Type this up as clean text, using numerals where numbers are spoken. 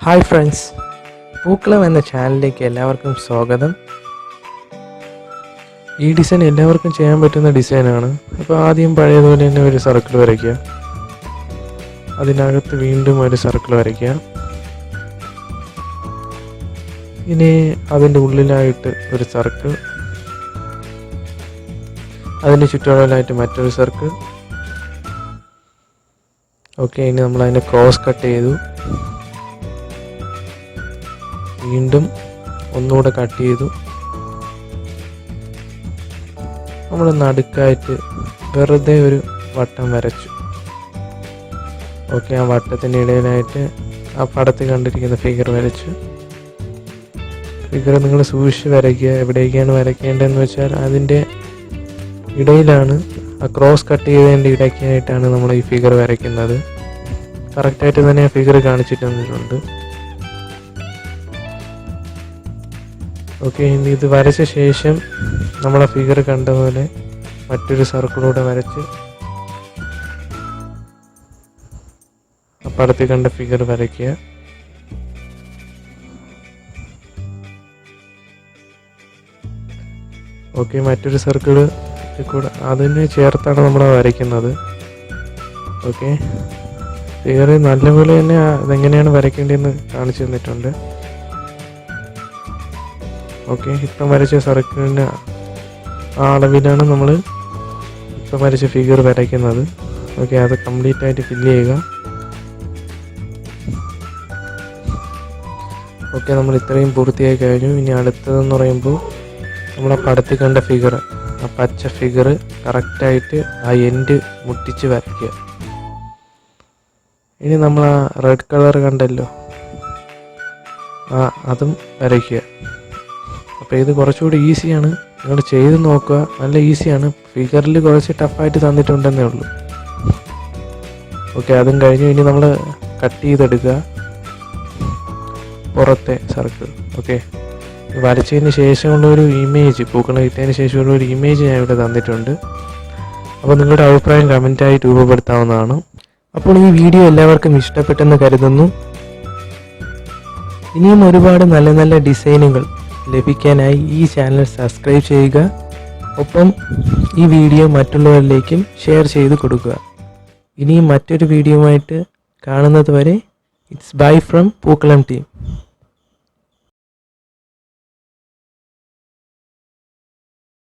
Hi friends, പൂക്കളം എന്ന ചാനലിലേക്ക് എല്ലാവർക്കും സ്വാഗതം. ഈ ഡിസൈൻ എല്ലാവർക്കും ചെയ്യാൻ പറ്റുന്ന ഡിസൈനാണ്. അപ്പോൾ ആദ്യം പഴയതുപോലെ തന്നെ ഒരു സർക്കിൾ വരയ്ക്കുക. അതിനകത്ത് വീണ്ടും ഒരു സർക്കിൾ വരയ്ക്കുക. ഇനി അതിൻ്റെ ഉള്ളിലായിട്ട് ഒരു സർക്കിൾ, അതിൻ്റെ ചുറ്റുപാടിലായിട്ട് മറ്റൊരു സർക്കിൾ. ഓക്കെ, ഇനി നമ്മൾ അതിനെ ക്രോസ് കട്ട് ചെയ്തു. വീണ്ടും ഒന്നുകൂടെ കട്ട് ചെയ്തു. നമ്മൾ നടുക്കായിട്ട് വെറുതെ ഒരു വട്ടം വരച്ചു. ഓക്കെ, ആ വട്ടത്തിൻ്റെ ഇടയിലായിട്ട് ആ പടത്തിൽ കണ്ടിരിക്കുന്ന ഫിഗർ വരച്ചു. ഫിഗർ നിങ്ങൾ സൂക്ഷിച്ച് വരയ്ക്കുക. എവിടേക്കാണ് വരയ്ക്കേണ്ടതെന്ന് വെച്ചാൽ അതിൻ്റെ ഇടയിലാണ്, ആ ക്രോസ് കട്ട് ചെയ്തതിൻ്റെ ഇടയ്ക്കായിട്ടാണ് നമ്മൾ ഈ ഫിഗർ വരയ്ക്കുന്നത്. കറക്റ്റായിട്ട് തന്നെ ആ ഫിഗർ കാണിച്ചിട്ട് തന്നിട്ടുണ്ട്. ഓക്കെ, ഇനി ഇത് വരച്ച ശേഷം നമ്മൾ ആ ഫിഗർ കണ്ട പോലെ മറ്റൊരു സർക്കിളൂടെ വരച്ച് ആ പടത്തിൽ കണ്ട ഫിഗർ വരയ്ക്കുക. ഓക്കെ, മറ്റൊരു സർക്കിൾ കൂടെ അതിന് ചേർത്താണ് നമ്മൾ വരയ്ക്കുന്നത്. ഓക്കെ, ഫിഗർ നല്ലപോലെ തന്നെ അതെങ്ങനെയാണ് വരയ്ക്കേണ്ടതെന്ന് കാണിച്ചു തന്നിട്ടുണ്ട്. ഓക്കെ, ഇപ്പം വരച്ച സർക്കിളിൻ്റെ ആ അളവിലാണ് നമ്മൾ ഇപ്പം വരച്ച ഫിഗർ വരയ്ക്കുന്നത്. ഓക്കെ, അത് കംപ്ലീറ്റ് ആയിട്ട് ഫില്ല് ചെയ്യുക. ഓക്കെ, നമ്മൾ ഇത്രയും പൂർത്തിയായി കഴിഞ്ഞു. ഇനി അടുത്തതെന്ന് പറയുമ്പോൾ നമ്മൾ ആ പടത്തിൽ കണ്ട ഫിഗർ, ആ പച്ച ഫിഗർ കറക്റ്റായിട്ട് ആ എൻഡ് മുട്ടിച്ച് വരയ്ക്കുക. ഇനി നമ്മൾ ആ റെഡ് കളർ കണ്ടല്ലോ, അതും വരയ്ക്കുക. അപ്പോൾ ഇത് കുറച്ചുകൂടി ഈസിയാണ്, നിങ്ങൾ ചെയ്ത് നോക്കുക. നല്ല ഈസിയാണ്. ഫിഗറിൽ കുറച്ച് ടഫായിട്ട് തന്നിട്ടുണ്ടെന്നേ ഉള്ളൂ. ഓക്കെ, അതും കഴിഞ്ഞു. ഇനി നമ്മൾ കട്ട് ചെയ്തെടുക്കുക പുറത്തെ സർക്കിൾ. ഓക്കെ, വരച്ചതിന് ശേഷമുള്ള ഒരു ഇമേജ്, പൂക്കളം ഇട്ടതിന് ശേഷമുള്ള ഒരു ഇമേജ് ഞാൻ ഇവിടെ തന്നിട്ടുണ്ട്. അപ്പോൾ നിങ്ങളുടെ അഭിപ്രായം കമൻറ്റായി രൂപപ്പെടുത്താവുന്നതാണ്. അപ്പോൾ ഈ വീഡിയോ എല്ലാവർക്കും ഇഷ്ടപ്പെട്ടെന്ന് കരുതുന്നു. ഇനിയും ഒരുപാട് നല്ല നല്ല ഡിസൈനുകൾ ലഭിക്കാനായി ഈ ചാനൽ സബ്സ്ക്രൈബ് ചെയ്യുക. ഒപ്പം ഈ വീഡിയോ മറ്റുള്ളവരിലേക്കും ഷെയർ ചെയ്ത് കൊടുക്കുക. ഇനിയും മറ്റൊരു വീഡിയോയുമായിട്ട് കാണുന്നത് വരെ ഇറ്റ്സ് ബൈ ഫ്രം പൂക്കളം ടീം.